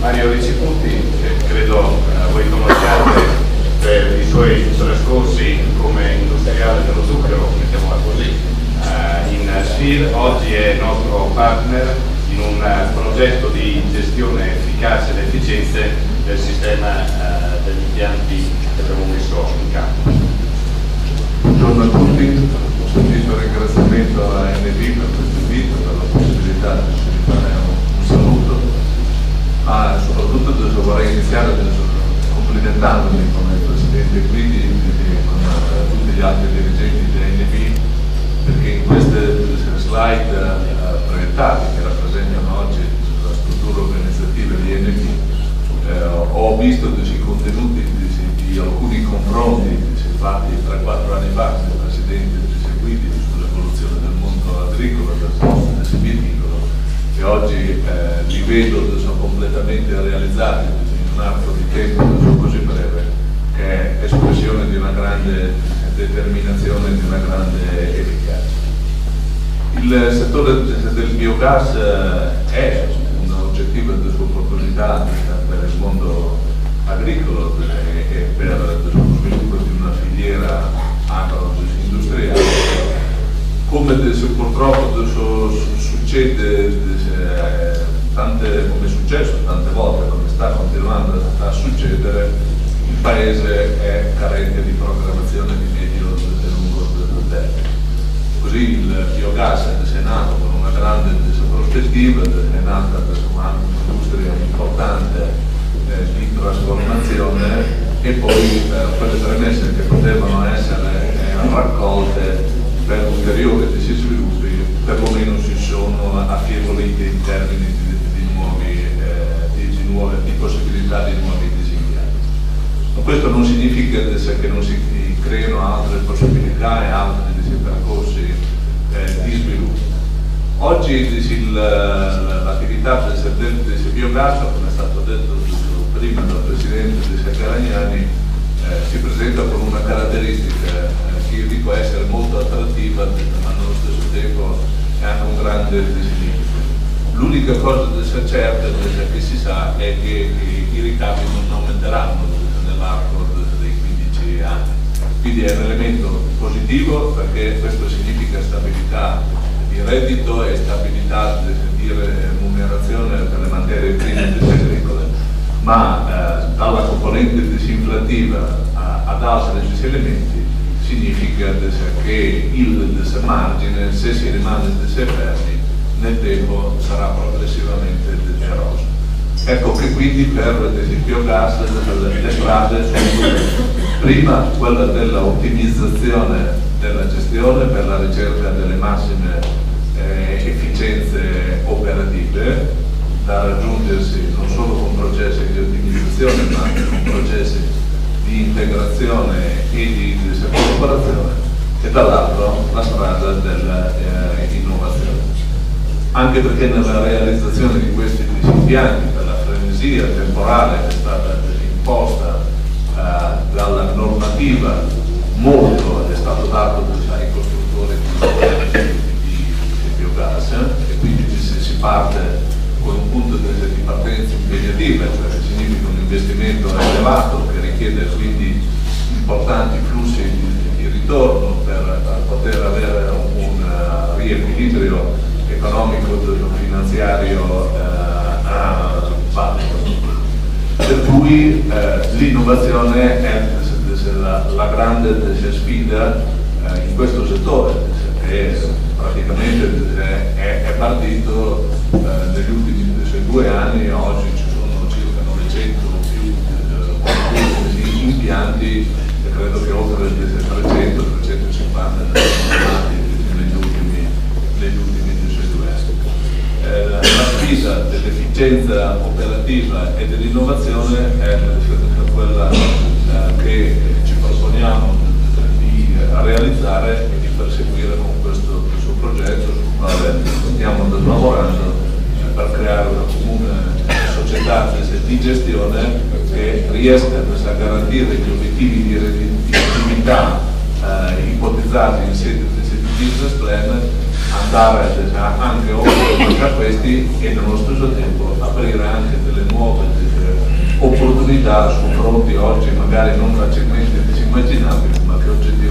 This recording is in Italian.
Mario Ricciputi, che credo voi conosciate per i suoi trascorsi come industriale dello zucchero, mettiamola così, in SFIR. Oggi è nostro partner in un progetto di gestione efficace ed efficiente del sistema degli impianti che abbiamo messo in campo. Buongiorno a tutti, un sentito ringraziamento a NB per questo invito, per la possibilità di fare un saluto, ma soprattutto vorrei iniziare complimentandomi con il Presidente Guidi e con tutti gli altri dirigenti di NB, perché in queste slide proiettate che rappresentano oggi la struttura organizzativa di NB ho visto i contenuti di alcuni confronti fatti 3-4 anni fa con il Presidente Guidi sull'evoluzione del mondo agricolo, del mondo vitivinicolo, e oggi li vedo completamente realizzati in un arco di tempo così breve, che è espressione di una grande determinazione e di una grande efficacia. Il settore del biogas è un'oggettiva opportunità per il mondo agricolo e per lo sviluppo di una filiera agroindustriale. Come purtroppo succede come è successo tante volte, come sta continuando a succedere, il Paese è carente di programmazione di medio e lungo termine. Così il biogas è nato con una grande prospettiva, è nata anche un'industria importante di trasformazione, e poi quelle premesse che potevano essere raccolte per ulteriori sviluppi perlomeno si sono affievolite in termini di possibilità di nuovi disegnati. Ma questo non significa che non si creino altre possibilità e altri percorsi di sviluppo. Oggi l'attività del biogas, come è stato detto prima dal Presidente Caragnani, si presenta con una caratteristica che io dico essere molto attrattiva, ma nello stesso tempo è anche un grande significato. L'unica cosa certa che si sa è che i ricavi non aumenteranno nell'arco dei 15 anni. Quindi è un elemento positivo, perché questo significa stabilità di reddito e stabilità di remunerazione per le materie prime agricole, ma dalla componente disinflativa ad altri elementi significa che il margine, se si rimane fermi, nel tempo sarà progressivamente eroso. Ecco che quindi per il biogas le strade sono prima quella dell'ottimizzazione della gestione per la ricerca delle massime efficienze operative, da raggiungersi non solo con processi di ottimizzazione ma anche con processi di integrazione e di collaborazione, e dall'altro la strada dell'innovazione. Anche perché nella realizzazione di questi impianti, per la frenesia temporale che è stata imposta dalla normativa, molto è stato dato ai costruttori di biogas, e quindi si parte con un punto di partenza impegnativa, cioè che significa un investimento elevato che richiede quindi importanti flussi di ritorno per poter avere un riequilibrio economico finanziario valido. Per cui l'innovazione è la grande sfida in questo settore, che praticamente è partito negli ultimi 2 anni. Oggi ci sono circa 900 o più impianti, e credo che oltre 300-350 sono nati negli ultimi 2 anni. La sfida dell'efficienza operativa e dell'innovazione è quella che ci proponiamo di realizzare e di perseguire con questo progetto, sul quale stiamo lavorando per creare una comune società di gestione che riesca a garantire gli obiettivi di redditività ipotizzati in sede di business plan, andare anche oltre a questi e nello stesso tempo aprire anche delle nuove opportunità su fronti oggi magari non facilmente disimmaginabili, ma che oggettivamente